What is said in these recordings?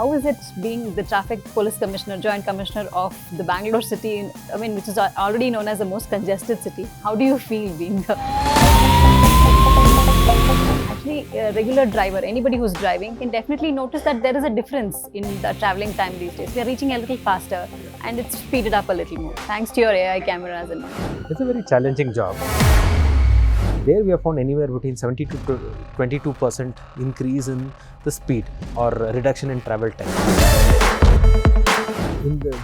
How is it being the traffic police commissioner, joint commissioner of the Bangalore city, which is already known as the most congested city? How do you feel being Actually, a regular driver, anybody who's driving can definitely notice that there is a difference in the traveling time these days. We are reaching a little faster and it's speeded up a little more thanks to your AI cameras and all. It's a very challenging job. There we have found anywhere between 70 to 22% increase in the speed or reduction in travel time.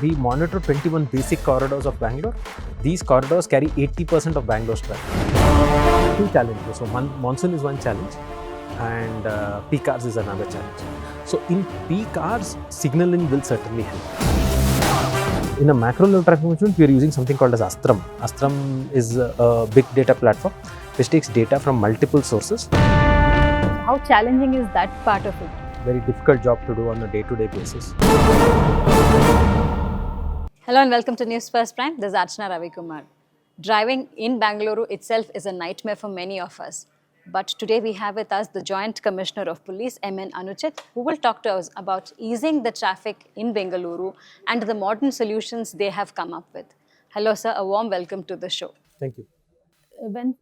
We monitor 21 basic corridors of Bangalore. These corridors carry 80% of Bangalore's traffic. Two challenges. So monsoon is one challenge and peak hours is another challenge. So in peak hours, signaling will certainly help. In a macro level traffic management, we are using something called as Astram. Astram is a big data platform which takes data from multiple sources. How challenging is that part of it? Very difficult job to do on a day-to-day basis. Hello and welcome to NewsFirst Prime. This is Archana Ravikumar. Driving in Bengaluru itself is a nightmare for many of us. But today we have with us the Joint Commissioner of Police, MN Anucheth, who will talk to us about easing the traffic in Bengaluru and the modern solutions they have come up with. Hello sir, a warm welcome to the show. Thank you.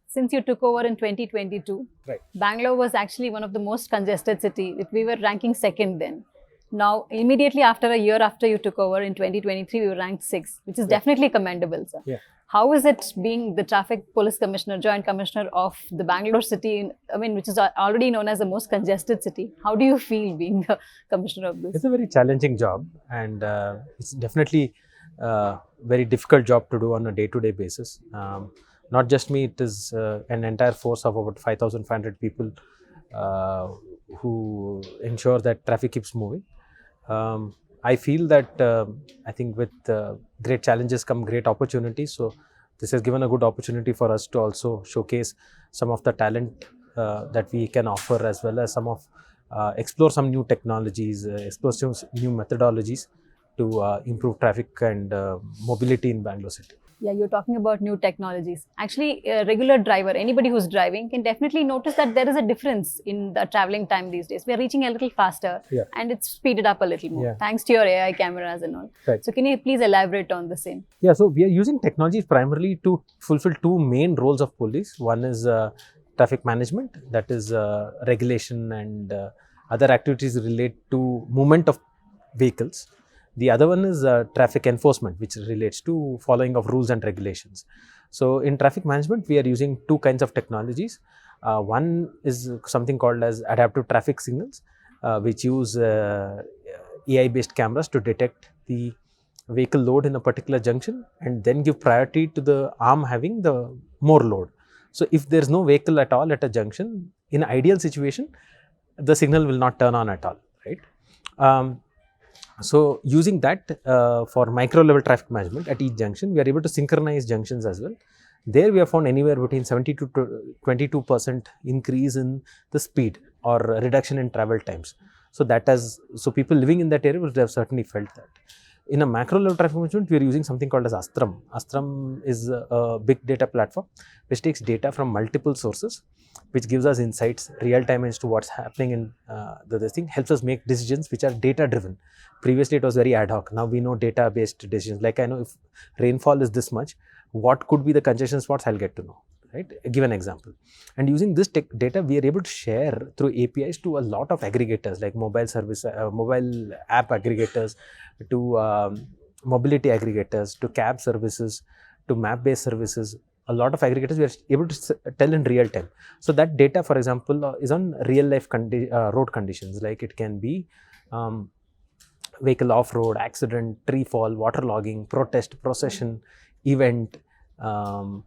Since you took over in 2022, right, Bangalore was actually one of the most congested cities. We were ranking second then. Now, immediately after a year after you took over in 2023, we were ranked 6th, which is definitely commendable, sir. Yeah. How is it being the traffic police commissioner, joint commissioner of the Bangalore city, which is already known as the most congested city? How do you feel being the commissioner of this? It's a very challenging job and it's definitely a very difficult job to do on a day-to-day basis. Not just me, it is an entire force of about 5,500 people who ensure that traffic keeps moving. I feel that I think with great challenges come great opportunities. So this has given a good opportunity for us to also showcase some of the talent that we can offer, as well as some of explore some new technologies, explore some new methodologies to improve traffic and mobility in Bangalore city. Yeah, you're talking about new technologies. Actually, a regular driver, anybody who's driving can definitely notice that there is a difference in the traveling time these days. We are reaching a little faster and it's speeded up a little more thanks to your AI cameras and all. Right. So can you please elaborate on the same? Yeah, so we are using technologies primarily to fulfill two main roles of police. One is traffic management, that is regulation and other activities relate to movement of vehicles. The other one is traffic enforcement, which relates to following of rules and regulations. So in traffic management, we are using two kinds of technologies. One is something called as adaptive traffic signals, which use AI-based cameras to detect the vehicle load in a particular junction and then give priority to the arm having the more load. So if there is no vehicle at all at a junction, in an ideal situation, the signal will not turn on at all, right? So using that for micro level traffic management at each junction, we are able to synchronize junctions as well. There we have found anywhere between 70 to 22% increase in the speed or reduction in travel times. So so people living in that area would have certainly felt that. In a macro level traffic management, we are using something called as Astram. Astram is a big data platform which takes data from multiple sources, which gives us insights real time as to what's happening in this thing, helps us make decisions which are data driven. Previously it was very ad hoc. Now we know data based decisions. Like I know if rainfall is this much, what could be the congestion spots, I'll get to know, right? Give an example. And using this data, we are able to share through APIs to a lot of aggregators like mobile app aggregators, to mobility aggregators, to cab services, to map based services. A lot of aggregators we are able to tell in real time. So that data, for example, is on real life road conditions, like it can be vehicle off-road, accident, tree fall, water logging, protest, procession, event,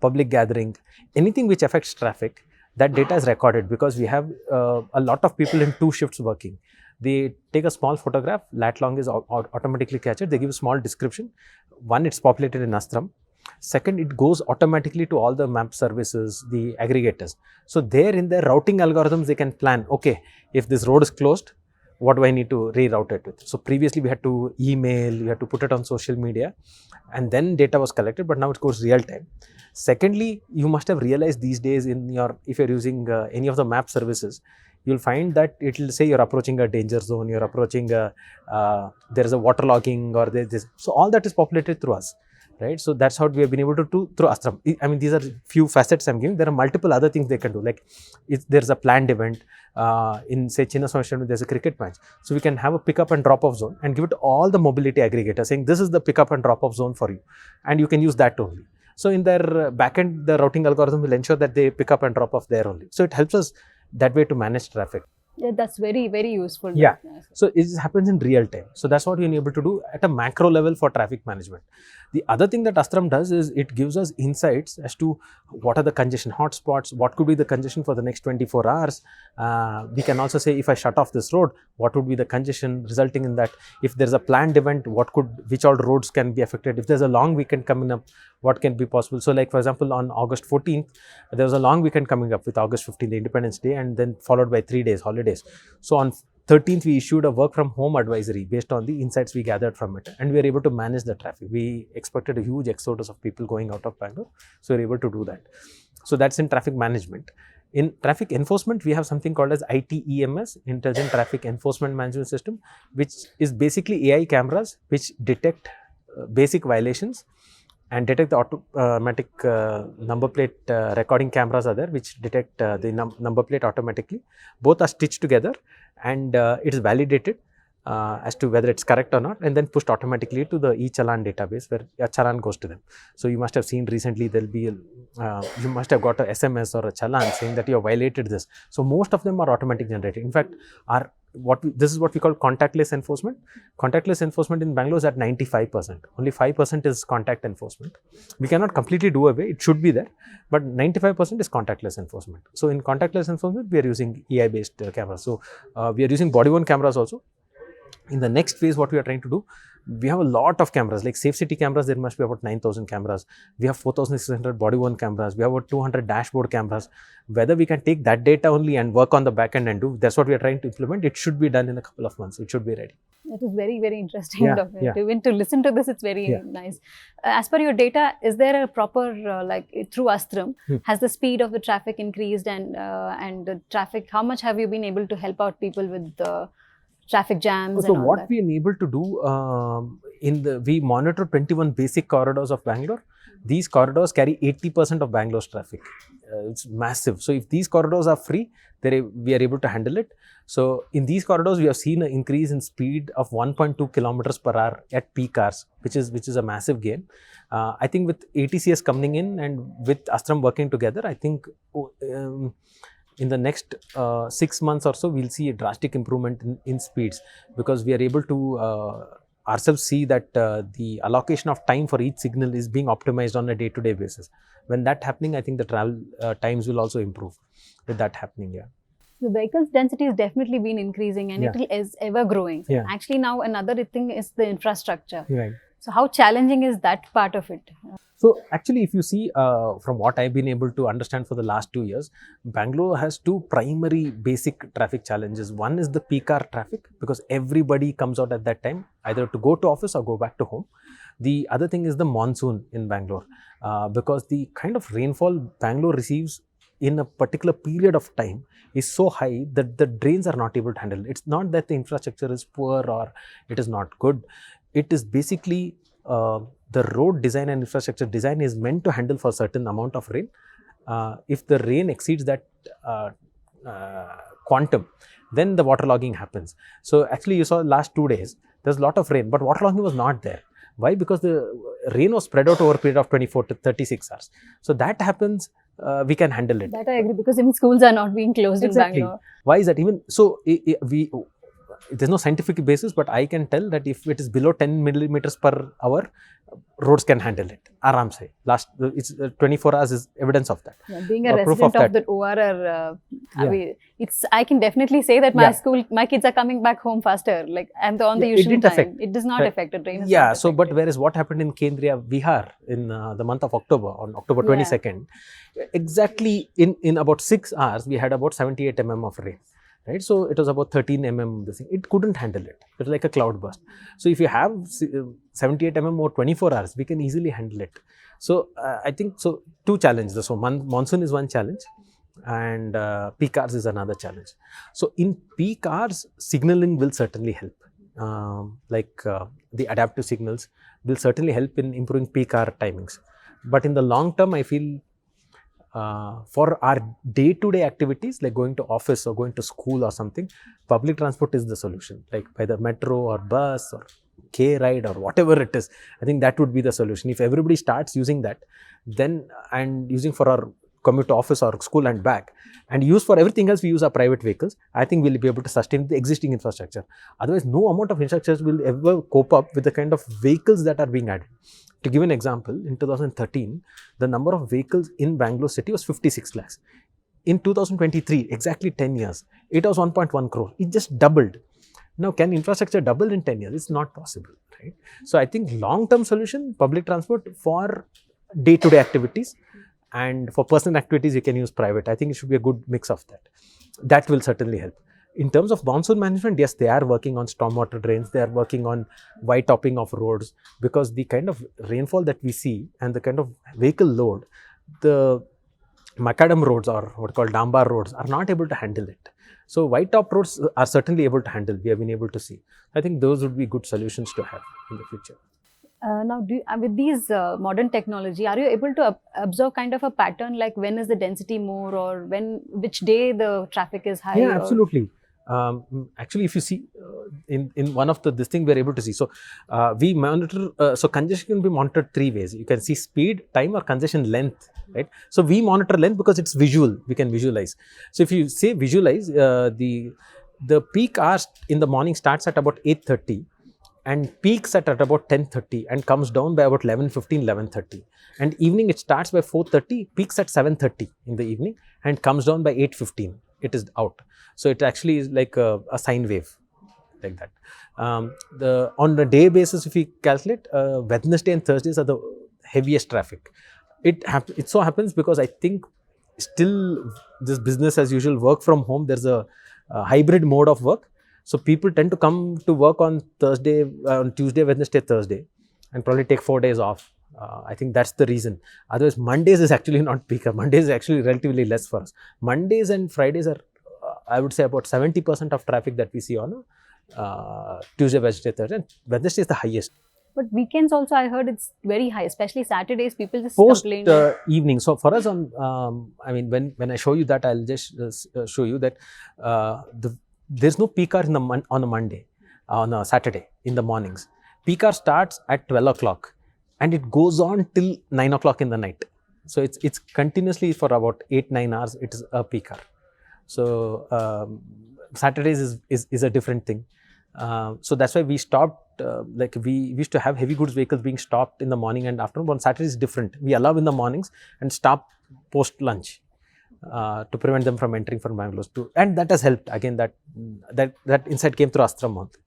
public gathering, anything which affects traffic. That data is recorded because we have a lot of people in 2 shifts working. They take a small photograph, lat long is automatically captured, they give a small description. One, it's populated in Astram. Second, it goes automatically to all the map services, the aggregators. So there in their routing algorithms, they can plan, okay, if this road is closed, what do I need to reroute it with? So previously we had to email, we had to put it on social media, and then data was collected, but now it goes real time. Secondly, you must have realized these days if you're using any of the map services, you'll find that it will say you're approaching a danger zone, you're approaching there is a waterlogging or there's this. So all that is populated through us, right? So that's how we have been able to do through Astram. I mean, these are few facets I'm giving. There are multiple other things they can do. Like if there's a planned event in say Chinnaswamy, there's a cricket match. So we can have a pick up and drop off zone and give it to all the mobility aggregators saying this is the pick up and drop off zone for you. And you can use that only. So in their backend, the routing algorithm will ensure that they pick up and drop off there only. So it helps us that way to manage traffic. Yeah, that's very, very useful. Yeah. So it happens in real time. So that's what you're able to do at a macro level for traffic management. The other thing that Astram does is it gives us insights as to what are the congestion hotspots, what could be the congestion for the next 24 hours. We can also say if I shut off this road, what would be the congestion resulting in that? If there's a planned event, which all roads can be affected? If there's a long weekend coming up, what can be possible? So like for example, on August 14th, there was a long weekend coming up with August 15th, the Independence Day, and then followed by 3 days holidays. So on 13th, we issued a work from home advisory based on the insights we gathered from it, and we were able to manage the traffic. We expected a huge exodus of people going out of Bangalore, so we were able to do that. So that's in traffic management. In traffic enforcement, we have something called as ITEMS, Intelligent Traffic Enforcement Management System, which is basically AI cameras which detect basic violations and detect the automatic number plate recording cameras are there, which detect the number plate automatically. Both are stitched together and it is validated as to whether it's correct or not, and then pushed automatically to the e-challan database where a challan goes to them. So you must have seen recently there'll be you must have got a SMS or a challan saying that you have violated this. So most of them are automatic generated. In fact, this is what we call contactless enforcement. Contactless enforcement in Bangalore is at 95%. Only 5% is contact enforcement. We cannot completely do away. It should be there, but 95% is contactless enforcement. So in contactless enforcement, we are using AI-based cameras. So we are using body-worn cameras also. In the next phase, what we are trying to do, we have a lot of cameras, like Safe City cameras, there must be about 9,000 cameras. We have 4,600 body-worn cameras. We have about 200 dashboard cameras. Whether we can take that data only and work on the back end and do, that's what we are trying to implement. It should be done in a couple of months. It should be ready. That is very, very interesting. Yeah. Even to listen to this, it's very nice. As per your data, is there a proper, through Astram, has the speed of the traffic increased and the traffic, how much have you been able to help out people with the traffic jams? So what we are able to do, we monitor 21 basic corridors of Bangalore. These corridors carry 80% of Bangalore's traffic. It's massive. So if these corridors are free, we are able to handle it. So in these corridors, we have seen an increase in speed of 1.2 kilometers per hour at peak hours, which is a massive gain. I think with ATCS coming in and with Astram working together, I think in the next 6 months or so, we'll see a drastic improvement in speeds, because we are able to ourselves see that the allocation of time for each signal is being optimized on a day-to-day basis. When that happening, I think the travel times will also improve with that happening. Yeah. The vehicles density has definitely been increasing and it is ever growing. So actually now another thing is the infrastructure. Right. So how challenging is that part of it? So actually, if you see from what I've been able to understand for the last 2 years, Bangalore has two primary basic traffic challenges. One is the peak hour traffic, because everybody comes out at that time, either to go to office or go back to home. The other thing is the monsoon in Bangalore, because the kind of rainfall Bangalore receives in a particular period of time is so high that the drains are not able to handle it. It's not that the infrastructure is poor or it is not good. It is basically the road design and infrastructure design is meant to handle for a certain amount of rain. If the rain exceeds that quantum, then the waterlogging happens. So actually you saw last 2 days, there's a lot of rain, but waterlogging was not there. Why? Because the rain was spread out over a period of 24 to 36 hours. So that happens, we can handle it. That I agree, because even schools are not being closed in Bangalore. Why is that? Even so, there's no scientific basis, but I can tell that if it is below 10 millimeters per hour, roads can handle it. Aram se. It's 24 hours is evidence of that. Yeah, being a resident of the ORR, I can definitely say that my kids are coming back home faster. Like I'm on the usual time. It does not affect the drain. Yeah. So, but whereas what happened in Kendriya, Bihar, in the month of October, on October 22nd, exactly in about 6 hours, we had about 78 mm of rain. Right, so it was about 13 mm. This thing, it couldn't handle it. It was like a cloud burst. So if you have 78 mm or 24 hours, we can easily handle it. So I think so. Two challenges. So monsoon is one challenge. and peak hours is another challenge. So in peak hours, signaling will certainly help. The adaptive signals will certainly help in improving peak hour timings. But in the long term, I feel for our day-to-day activities like going to office or going to school or something, public transport is the solution, like by the metro or bus or K ride or whatever it is. I think that would be the solution. If everybody starts using that, then and using for our commute to office or school and back, and use for everything else, we use our private vehicles, I think we'll be able to sustain the existing infrastructure. Otherwise, no amount of infrastructure will ever cope up with the kind of vehicles that are being added. To give an example, in 2013, the number of vehicles in Bangalore city was 56 lakhs. In 2023, exactly 10 years, it was 1.1 crore. It just doubled. Now, can infrastructure double in 10 years? It's not possible, right? So, I think long-term solution, public transport for day-to-day activities, and for personal activities, you can use private. I think it should be a good mix of that. That will certainly help. In terms of monsoon management, yes, they are working on stormwater drains. They are working on wide topping of roads, because the kind of rainfall that we see and the kind of vehicle load, the macadam roads or what called dambar roads are not able to handle it. So wide top roads are certainly able to handle. We have been able to see. I think those would be good solutions to have in the future. Now, with these modern technology, are you able to observe kind of a pattern, like when is the density more, or which day the traffic is high? Yeah, absolutely. Actually, if you see in one of this thing, we are able to see. So we monitor. So congestion can be monitored three ways. You can see speed, time, or congestion length. Right. So we monitor length because it's visual. We can visualize. So if you say visualize, the peak hours in the morning starts at about 8:30. And peaks at about 10:30 and comes down by about 11:15, 11:30. And evening it starts by 4:30, peaks at 7:30 in the evening and comes down by 8:15. It is out. So it actually is like a sine wave, like that. On a day basis, if we calculate, Wednesday and Thursdays are the heaviest traffic. It so happens because I think still this business as usual, work from home, there's a hybrid mode of work. So people tend to come to work on Tuesday, Wednesday, Thursday, and probably take 4 days off. I think that's the reason. Otherwise, Mondays is actually not peak. Mondays is actually relatively less for us. Mondays and Fridays are, I would say, about 70% of traffic that we see on Tuesday, Wednesday, Thursday. And Wednesday is the highest. But weekends also, I heard it's very high, especially Saturdays. People just post complain. Evening. So for us, I mean, when I show you that, I'll just show you that there's no peak hour on a Monday, on a Saturday in the mornings. Peak hour starts at 12 o'clock and it goes on till 9 o'clock in the night. So it's continuously for about 8-9 hours. It is a peak hour. So Saturdays is a different thing. So that's why we stopped. We used to have heavy goods vehicles being stopped in the morning and afternoon. But on Saturdays is different. We allow in the mornings and stop post lunch. To prevent them from entering from Bangalore and that has helped. Again, that insight came through Astra month.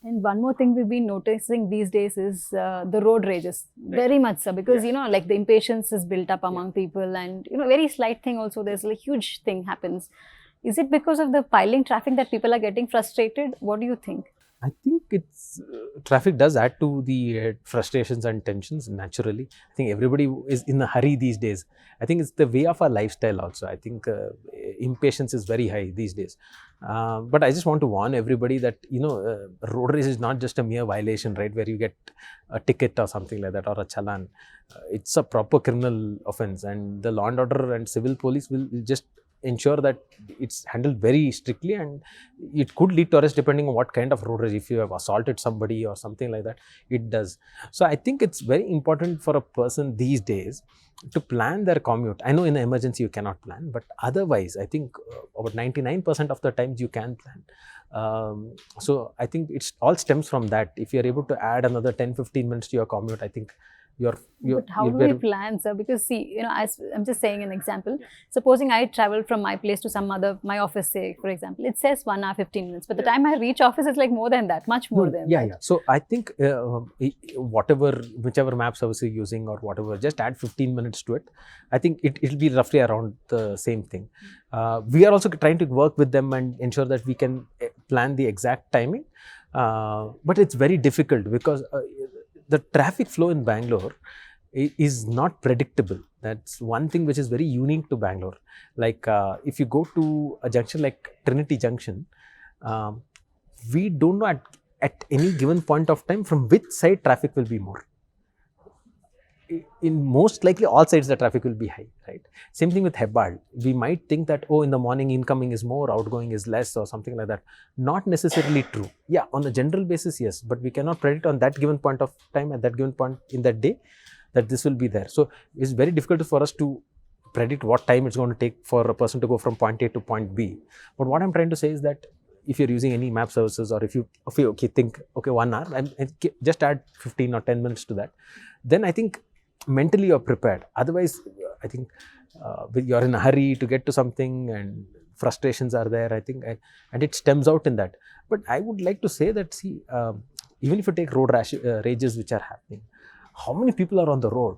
And one more thing we've been noticing these days is the road rages, very much so, because like the impatience is built up among people, and very slight thing also, there's a huge thing happens. Is it because of the piling traffic that people are getting frustrated? What do you think? I think it's traffic does add to the frustrations and tensions naturally. I think everybody is in a hurry these days. I think it's the way of our lifestyle also. I think impatience is very high these days. But I just want to warn everybody that, road rage is not just a mere violation, right, where you get a ticket or something like that or a challan. It's a proper criminal offense, and the law and order and civil police will just ensure that it's handled very strictly, and it could lead to arrest depending on what kind of road rage. If you have assaulted somebody or something like that, it does. So I think it's very important for a person these days to plan their commute. I know in an emergency you cannot plan, but otherwise I think about 99% of the times you can plan. So I think it's all stems from that. If you're able to add another 10-15 minutes to your commute, I think but how do we plan, sir? Because see, I'm just saying an example. Supposing I travel from my place to my office, say, for example, it says 1 hour, 15 minutes. But the time I reach office, it's like more than that, much more than that. Yeah. So I think whichever map service you're using or whatever, just add 15 minutes to it. I think it'll be roughly around the same thing. We are also trying to work with them and ensure that we can plan the exact timing. But it's very difficult because the traffic flow in Bangalore is not predictable. That's one thing which is very unique to Bangalore. Like if you go to a junction like Trinity Junction, we don't know at any given point of time from which side traffic will be more. In most likely all sides the traffic will be high, right? Same thing with Hebbal. We might think that, oh, in the morning incoming is more, outgoing is less or something like that. Not necessarily true. Yeah, on a general basis, yes, but we cannot predict on that given point of time at that given point in that day that this will be there. So it's very difficult for us to predict what time it's going to take for a person to go from point A to point B. But what I'm trying to say is that if you're using any map services, or if you think, okay, 1 hour, and just add 15 or 10 minutes to that, then I think mentally you're prepared. Otherwise, I think you're in a hurry to get to something and frustrations are there, I think, and it stems out in that. But I would like to say that, see, even if you take road rages which are happening, how many people are on the road,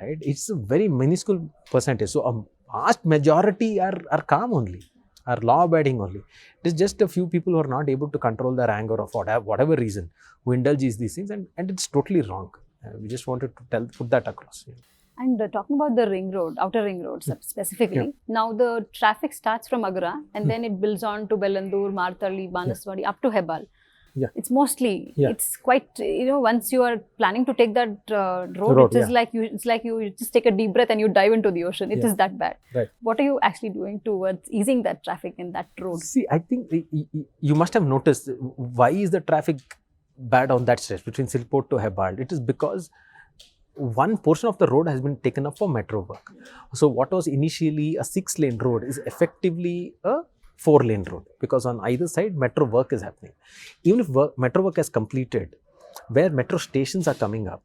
right? It's a very minuscule percentage. So a vast majority are calm only, are law-abiding only. It is just a few people who are not able to control their anger or for whatever reason, who indulge these things, and it's totally wrong. We just wanted to put that across. And talking about the ring road, outer ring road specifically, now the traffic starts from Agra and then it builds on to Bellandur, Martali, Banaswadi, up to Hebbal. Yeah. It's mostly, it's quite, once you are planning to take that road, it is like you just take a deep breath and you dive into the ocean. It is that bad. Right. What are you actually doing towards easing that traffic in that road? See, I think you must have noticed why is the traffic bad on that stretch between Silkport to Hebbal. It is because one portion of the road has been taken up for metro work. So what was initially a 6-lane road is effectively a 4-lane road, because on either side metro work is happening. Even if metro work has completed, where metro stations are coming up,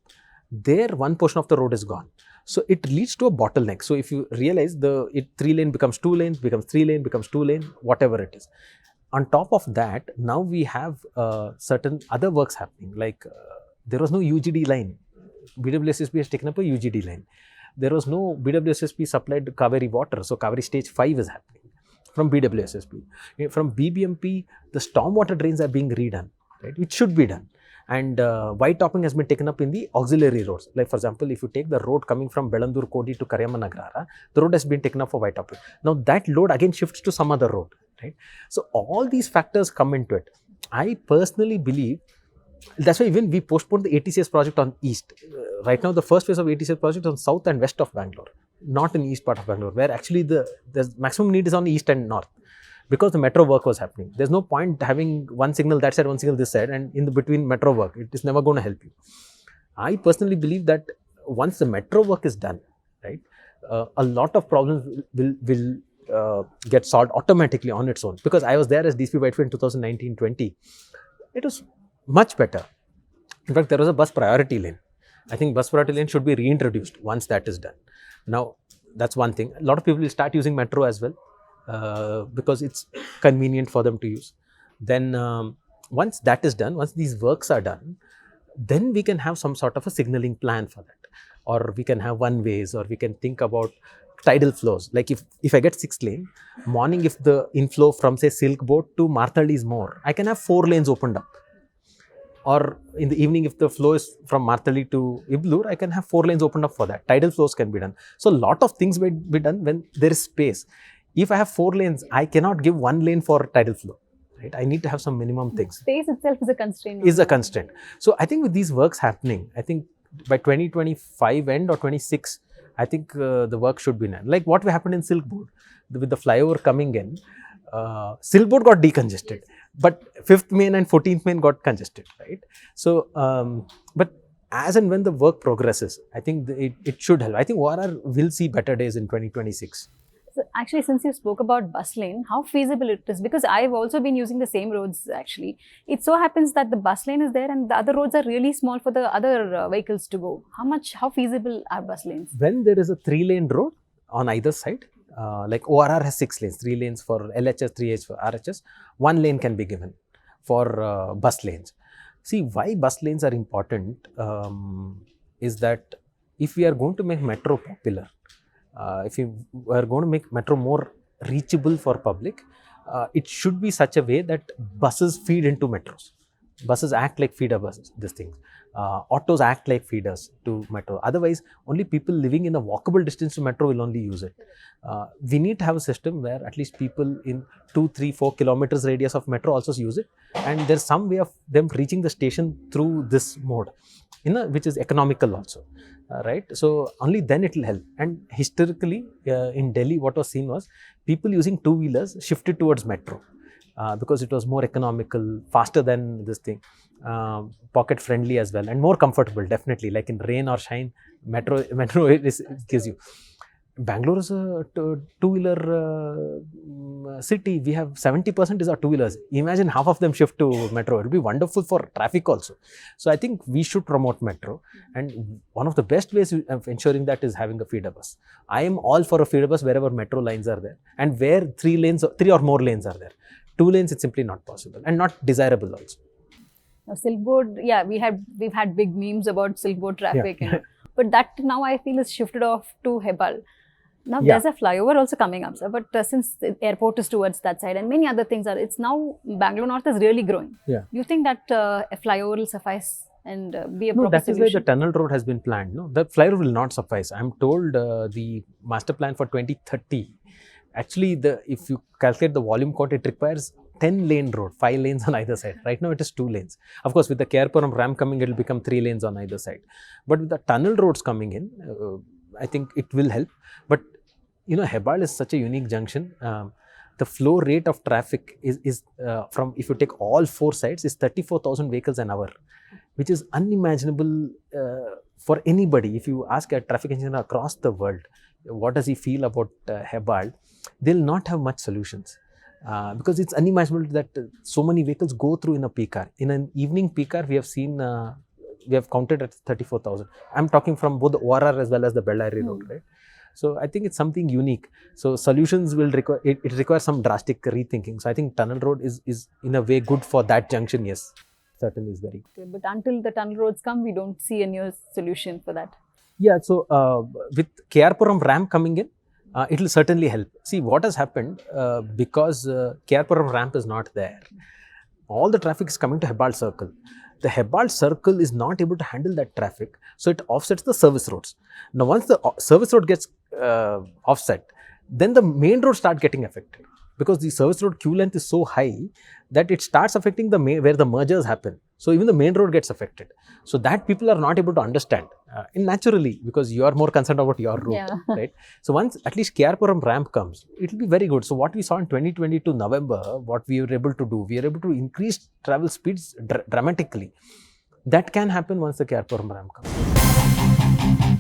there one portion of the road is gone. So it leads to a bottleneck. So if you realize 3-lane becomes 2 lanes, becomes 3 lane, becomes 2 lane, whatever it is. On top of that, now we have certain other works happening, like there was no UGD line. BWSSB has taken up a UGD line. There was no BWSSB supplied Kaveri water, so Kaveri stage 5 is happening from BWSSB. From BBMP, the stormwater drains are being redone, right? Which should be done. And white topping has been taken up in the auxiliary roads. Like for example, if you take the road coming from Bellandur Kodi to Karyamanagrara, the road has been taken up for white topping. Now that load again shifts to some other road, right? So all these factors come into it. I personally believe that's why even we postponed the ATCS project on east. Right now, the first phase of ATCS project is on south and west of Bangalore, not in east part of Bangalore, where actually the maximum need is on east and north, because the metro work was happening. There's no point having one signal that side, one signal this side, and in the between metro work, it is never going to help you. I personally believe that once the metro work is done, right, a lot of problems will get solved automatically on its own. Because I was there as DCP Whitefield in 2019-20, it was much better. In fact, there was a bus priority lane. I think bus priority lane should be reintroduced once that is done. Now, that's one thing. A lot of people will start using metro as well, because it's convenient for them to use. Then once that is done, once these works are done, then we can have some sort of a signaling plan for that. Or we can have one ways, or we can think about tidal flows. Like if I get 6 lane, morning if the inflow from say Silk Boat to Marthali is more, I can have 4 lanes opened up. Or in the evening, if the flow is from Marthali to Iblur, I can have 4 lanes opened up for that. Tidal flows can be done. So a lot of things will be done when there is space. If I have 4 lanes, I cannot give 1 lane for tidal flow. Right? I need to have some minimum things. Space itself is a constraint. Is a constraint. So I think with these works happening, I think by 2025 end or 26, I think the work should be done. Like what happened in Silk Board, with the flyover coming in, Silk Board got decongested, but 5th main and 14th main got congested, right? So, but as and when the work progresses, I think it should help. I think ORR will see better days in 2026. So actually, since you spoke about bus lane, how feasible it is? Because I've also been using the same roads actually. It so happens that the bus lane is there and the other roads are really small for the other vehicles to go. How feasible are bus lanes? When there is a 3-lane road on either side, like ORR has 6 lanes, 3 lanes for LHS, 3 lanes for RHS, 1 lane can be given for bus lanes. See, why bus lanes are important is that if we are going to make metro popular, if we are going to make metro more reachable for public, it should be such a way that buses feed into metros. Buses act like feeder buses, these things. Autos act like feeders to metro. Otherwise, only people living in a walkable distance to metro will only use it. We need to have a system where at least people in 2, 3, 4 kilometers radius of metro also use it. And there's some way of them reaching the station through this mode, which is economical also. Right? So only then it will help. And historically, in Delhi, what was seen was people using two-wheelers shifted towards metro. Because it was more economical, faster than this thing, pocket friendly as well, and more comfortable, definitely. Like in rain or shine, metro it gives you. Bangalore is a two-wheeler city. We have 70% is our two-wheelers. Imagine half of them shift to metro. It will be wonderful for traffic also. So I think we should promote metro. And one of the best ways of ensuring that is having a feeder bus. I am all for a feeder bus wherever metro lines are there, and where 3 or more lanes are there. 2 lanes, it's simply not possible and not desirable also. Now, Silk Board, yeah, we've had big memes about Silk Board traffic, Yeah. But that now I feel is shifted off to Hebbal. Now Yeah. there's a flyover also coming up, sir. But since the airport is towards that side and many other things it's now Bangalore North is really growing. Yeah. You think that a flyover will suffice and be a No, proper that is why solution? the tunnel road has been planned. No, the flyover will not suffice. I'm told the master plan for 2030. Actually, if you calculate the volume count, it requires 10-lane road, 5 lanes on either side. Right now, it is 2 lanes. Of course, with the Kerpuram ramp coming, it will become 3 lanes on either side. But with the tunnel roads coming in, I think it will help. But Hebbal is such a unique junction. The flow rate of traffic is from, if you take all 4 sides, is 34,000 vehicles an hour, which is unimaginable for anybody. If you ask a traffic engineer across the world, what does he feel about Hebbal, they'll not have much solutions. Because it's unimaginable that so many vehicles go through in a peak hour. In an evening peak hour, we have seen, we have counted at 34,000. I'm talking from both the ORR as well as the Bellary road, right? So I think it's something unique. So solutions will require, it requires some drastic rethinking. So I think tunnel road is in a way good for that junction, yes. Certainly is very good. But until the tunnel roads come, we don't see a new solution for that. Yeah, so with Kerpuram ramp coming in, it will certainly help. See, what has happened, because Kerpuram ramp is not there, all the traffic is coming to Hebbal circle. The Hebbal circle is not able to handle that traffic, so it offsets the service roads. Now, once the service road gets offset, then the main road start getting affected, because the service road queue length is so high that it starts affecting the where the mergers happen. So even the main road gets affected. So that people are not able to understand naturally, because you are more concerned about your route, Yeah. right? So once at least Kerpuram ramp comes, it will be very good. So what we saw in 2022 November, what we were able to do, we are able to increase travel speeds dramatically. That can happen once the Kerpuram ramp comes.